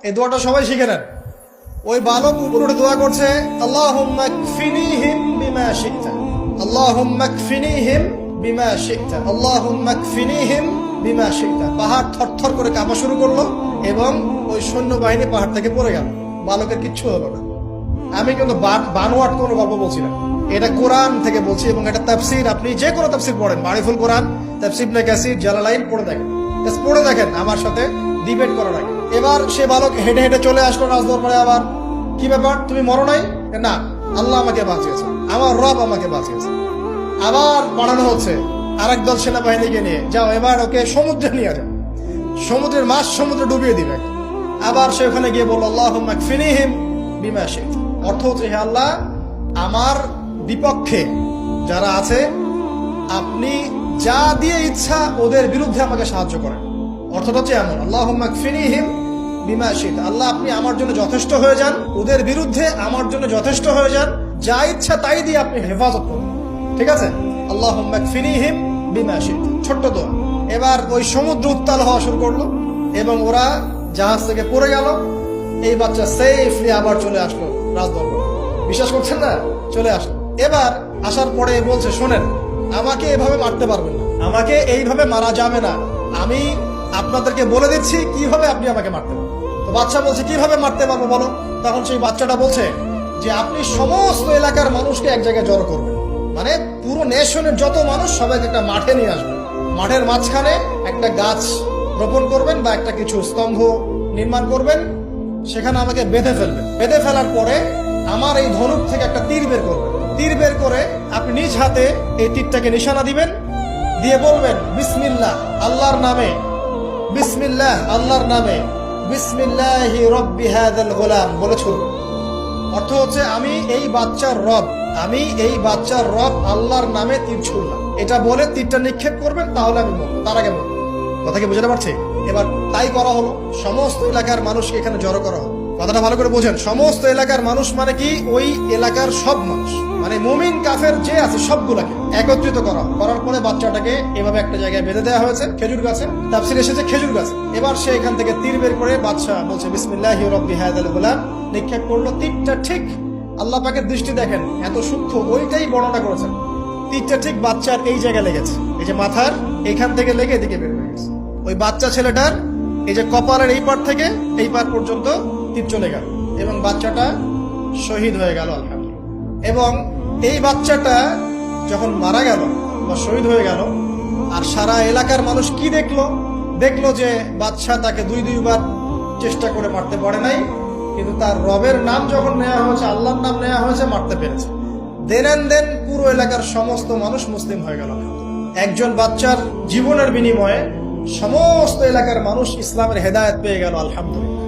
এই দোয়াটা সবাই শিখে নেন। ওই বালক উপরে দোয়া করছে, আল্লাহুম্মা কফিনিহিম বিমা শি'তা, আল্লাহুম্মা কফিনিহিম বিমা শি'তা, আল্লাহুম্মা কফিনিহিম বিমা শি'তা। পাহাড় থরথর করে কাঁপা শুরু করলো এবং ওই সৈন্যবাহিনী পাহাড় থেকে পড়ে গেল। বালকের কিচ্ছু হলো না। আমি কিন্তু বানোয়াট কোনো গল্প বলছি না, এটা কোরআন থেকে বলছি এবং এটা তাফসীর। আপনি যে কোনো তাফসীর পড়েন, মারিফুল কোরআন, তাফসীর ইবনে কাসির, জালালাইন পড়ে দেখেন, পড়ে দেখেন আমার সাথে ডিবেট করার আগে। এবার সে বালক হেঁটে হেঁটে চলে আসলো রাজদরবারে। আবার কি ব্যাপার, তুমি মরো নাই? না, আল্লাহ আমাকে বাঁচিয়েছে, আমার রব আমাকে বাঁচিয়েছে। আবার বাড়ানো হচ্ছে আরেক দল সেনাবাহিনীকে নিয়ে, যাও এবার ওকে সমুদ্রে নিয়ে যাও, সমুদ্রের মাছ সমুদ্রে ডুবিয়ে দিবে। আবার সে ওখানে গিয়ে বলল, আল্লাহুম্মা কফিনিহিম বিমা শি'তা। অর্থ হচ্ছে, হে আল্লাহ, আমার বিপক্ষে যারা আছে আপনি যা দিয়ে ইচ্ছা ওদের বিরুদ্ধে আমাকে সাহায্য করেন। অর্থটা হচ্ছে এমন, আল্লাহুম্মা কফিনিহিম বিমা শি'তা, আল্লাহ আপনি আমার জন্য যথেষ্ট হয়ে যান, ওদের বিরুদ্ধে আমার জন্য যথেষ্ট হয়ে যান, যা ইচ্ছা তাই দিয়ে আপনি হেফাজত করুন। ঠিক আছে, আল্লাহুম্মা কফিনিহিম বিমা শি'তা, ছোট্ট দোয়া। এবার ওই সমুদ্র উত্তাল হওয়া শুরু করলো এবং ওরা জাহাজ থেকে পড়ে গেল। এই বাচ্চা সেফলি আবার চলে আসলো রাজদরবারে। বিশ্বাস করছেন না? চলে আসলো। এবার আসার পরে বলছে, শোনেন, আমাকে এভাবে মারতে পারবেন না, আমাকে এইভাবে মারা যাবে না, আমি আপনাদেরকে বলে দিচ্ছি কিভাবে আপনি আমাকে মারতে পারবেন। তো বাচ্চা বলছে, কিভাবে মারতে পারবো বলো? তখন সেই বাচ্চাটা বলছে যে আপনি সমস্ত এলাকার মানুষকে এক জায়গায় জড়ো করবেন, মানে পুরো নেশনের যত মানুষ সবাইকে একটা মাঠে নিয়ে আসবেন, মাঠের মাঝখানে একটা গাছ রোপণ করবেন বা একটা কিছু স্তম্ভ নির্মাণ করবেন, সেখানে আমাকে বেঁধে ফেলবেন। বেঁধে ফেলার পরে আমার এই ধনুক থেকে একটা তীর বের করবেন। তীর বের করে আপনি নিজ হাতে এই তীরটাকে নিশানা দিবেন, দিয়ে বলবেন বিসমিল্লাহ, আল্লাহর নামে, বিসমিল্লাহ, আল্লাহর নামে, বিসমিল্লাহি রব্বি হাযাল গোলাম বলে ছুড়বেন। অর্থ হচ্ছে, আমি এই বাচ্চার রব, আমি এই বাচ্চার রব আল্লাহর নামে তীর ছুড়লাম, এটা বলে তীরটা নিক্ষেপ করবেন, তাহলে আমি মরবো, তার আগে মরবো। কথা কি বুঝতে পারছি? এবার তাই করা হলো, সমস্ত এলাকার মানুষকে এখানে জড়ো করা হলো। কথাটা ভালো করে বোঝেন, সমস্ত এলাকার মানুষ মানে কি, ওই এলাকার সব মানুষ, মানে মুমিন কাফের যে আছে সবগুলাকে একত্রিত করা। করার পরে বাচ্চাটাকে এভাবে একটা জায়গায় বেঁধে দেওয়া হয়েছে, খেজুর গাছে, তাফসীরে এসেছে খেজুর গাছে। এবার সে এখান থেকে তীর বের করে, বাচ্চা বলছে বিসমিল্লাহি রব্বি হাযাল গোলাম, নিক্ষেপ করলো। তীরটা ঠিক, আল্লাহ পাকের দৃষ্টি দেখেন এত সূক্ষ্ম, ওইটাই বর্ণনা করেছেন। তীরটা ঠিক বাচ্চার এই জায়গায় লেগেছে, এই যে মাথার এইখান থেকে লেগে এদিকে বের হয়ে গেছে। ওই বাচ্চা ছেলেটার এই যে কপালের এই পার থেকে এই পার পর্যন্ত তীর চলে গেল এবং বাচ্চাটা শহীদ হয়ে গেল, আলহামদুলিল্লাহ। এবং এই বাচ্চাটা যখন মারা গেল বা শহীদ হয়ে গেল, আর সারা এলাকার মানুষ কি দেখলো? দেখলো যে বাচ্চা তাকে দুইবার চেষ্টা করে মারতে পারে নাই, কিন্তু তার রবের নাম যখন নেওয়া হয়েছে, আল্লাহর নাম নেওয়া হয়েছে, মারতে পেরেছে। দেন পুরো এলাকার সমস্ত মানুষ মুসলিম হয়ে গেল। একজন বাচ্চার জীবনের বিনিময়ে সমস্ত এলাকার মানুষ ইসলামের হেদায়েত পেয়ে গেল, আলহামদুলিল্লাহ।